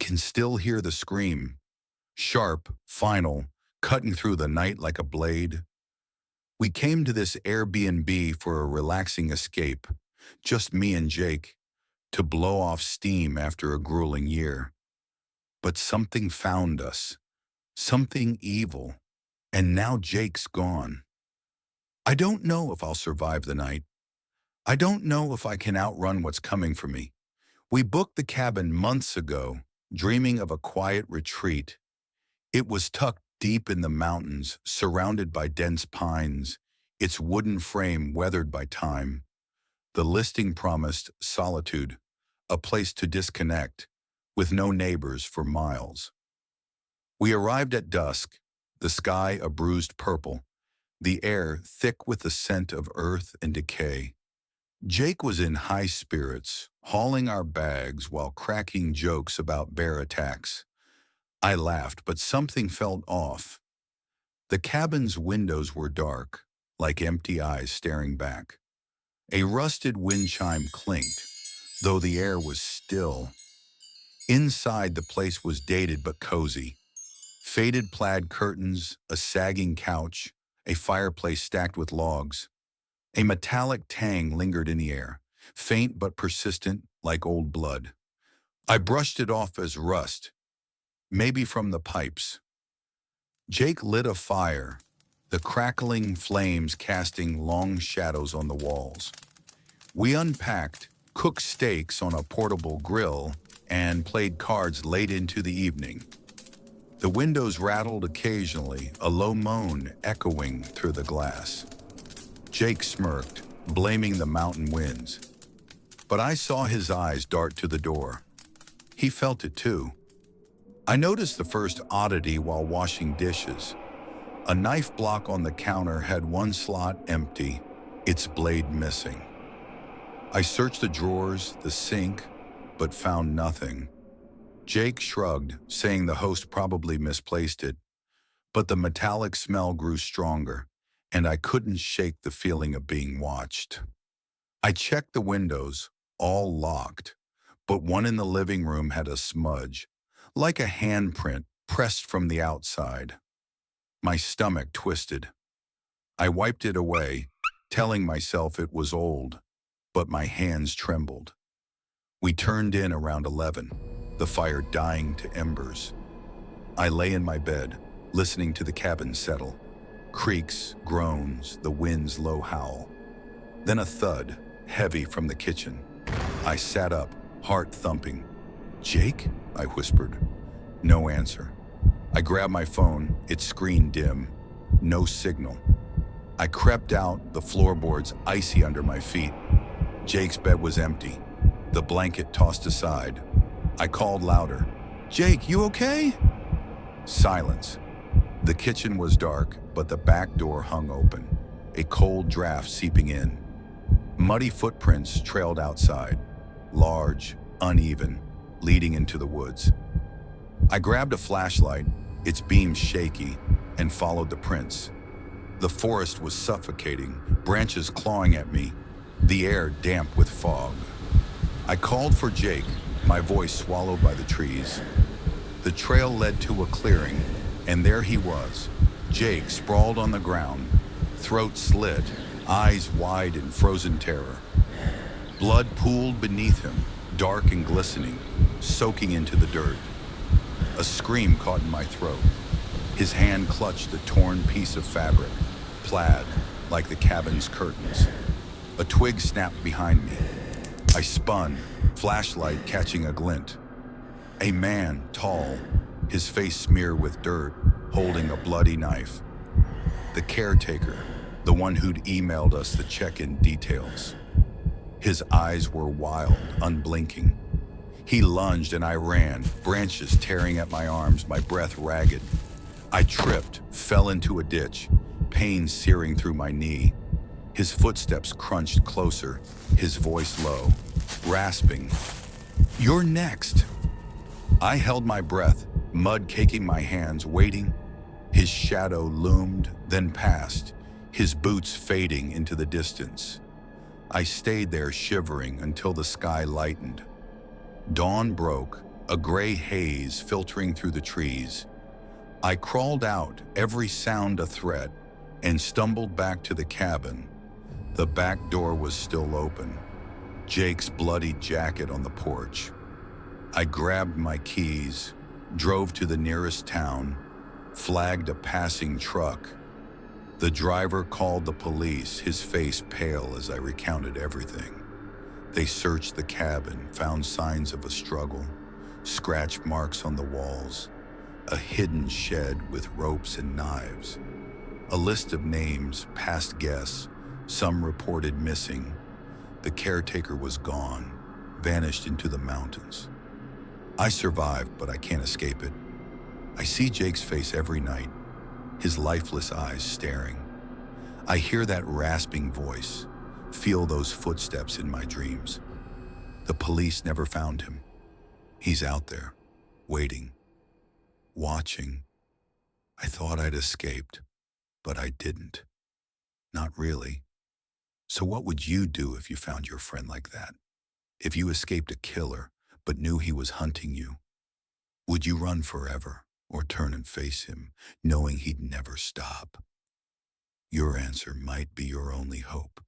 can still hear the scream, sharp, final, cutting through the night like a blade. We came to this Airbnb for a relaxing escape, just me and Jake, to blow off steam after a grueling year. But something found us, something evil, and now Jake's gone. I don't know if I'll survive the night. I don't know if I can outrun what's coming for me. We booked the cabin months ago, dreaming of a quiet retreat. It was tucked deep in the mountains, surrounded by dense pines, its wooden frame weathered by time. The listing promised solitude, a place to disconnect, with no neighbors for miles. We arrived at dusk, the sky a bruised purple, the air thick with the scent of earth and decay. Jake was in high spirits, hauling our bags while cracking jokes about bear attacks. I laughed, but something felt off. The cabin's windows were dark, like empty eyes staring back. A rusted wind chime clinked, though the air was still. Inside, the place was dated but cozy. Faded plaid curtains, a sagging couch, a fireplace stacked with logs. A metallic tang lingered in the air, faint but persistent, like old blood. I brushed it off as rust, maybe from the pipes. Jake lit a fire, the crackling flames casting long shadows on the walls. We unpacked, cooked steaks on a portable grill, and played cards late into the evening. The windows rattled occasionally, a low moan echoing through the glass. Jake smirked, blaming the mountain winds. But I saw his eyes dart to the door. He felt it too. I noticed the first oddity while washing dishes. A knife block on the counter had one slot empty, its blade missing. I searched the drawers, the sink, but found nothing. Jake shrugged, saying the host probably misplaced it, but the metallic smell grew stronger, and I couldn't shake the feeling of being watched. I checked the windows, all locked, but one in the living room had a smudge, like a handprint pressed from the outside. My stomach twisted. I wiped it away, telling myself it was old, but my hands trembled. We turned in around 11, the fire dying to embers. I lay in my bed, listening to the cabin settle. Creaks, groans, the wind's low howl. Then a thud, heavy from the kitchen. I sat up, heart thumping. "Jake?" I whispered. No answer. I grabbed my phone, its screen dim. No signal. I crept out, the floorboards icy under my feet. Jake's bed was empty, the blanket tossed aside. I called louder. "Jake, you okay?" Silence. The kitchen was dark, but the back door hung open, a cold draft seeping in. Muddy footprints trailed outside, large, uneven, leading into the woods. I grabbed a flashlight, its beam shaky, and followed the prints. The forest was suffocating, branches clawing at me, the air damp with fog. I called for Jake, my voice swallowed by the trees. The trail led to a clearing, and there he was, Jake sprawled on the ground, throat slit, eyes wide in frozen terror. Blood pooled beneath him, dark and glistening, soaking into the dirt. A scream caught in my throat. His hand clutched a torn piece of fabric, plaid, like the cabin's curtains. A twig snapped behind me. I spun, flashlight catching a glint. A man, tall, his face smeared with dirt, holding a bloody knife. The caretaker, the one who'd emailed us the check-in details. His eyes were wild, unblinking. He lunged and I ran, branches tearing at my arms, my breath ragged. I tripped, fell into a ditch, pain searing through my knee. His footsteps crunched closer, his voice low, rasping. "You're next." I held my breath, mud caking my hands, waiting. His shadow loomed, then passed, his boots fading into the distance. I stayed there shivering until the sky lightened. Dawn broke, a gray haze filtering through the trees. I crawled out, every sound a threat, and stumbled back to the cabin. The back door was still open, Jake's bloody jacket on the porch. I grabbed my keys, drove to the nearest town, flagged a passing truck. The driver called the police, his face pale as I recounted everything. They searched the cabin, found signs of a struggle, scratch marks on the walls, a hidden shed with ropes and knives, a list of names, past guests, some reported missing. The caretaker was gone, vanished into the mountains. I survived, but I can't escape it. I see Jake's face every night, his lifeless eyes staring. I hear that rasping voice, feel those footsteps in my dreams. The police never found him. He's out there, waiting, watching. I thought I'd escaped, but I didn't. Not really. So what would you do if you found your friend like that? If you escaped a killer, but knew he was hunting you? Would you run forever or turn and face him, knowing he'd never stop? Your answer might be your only hope.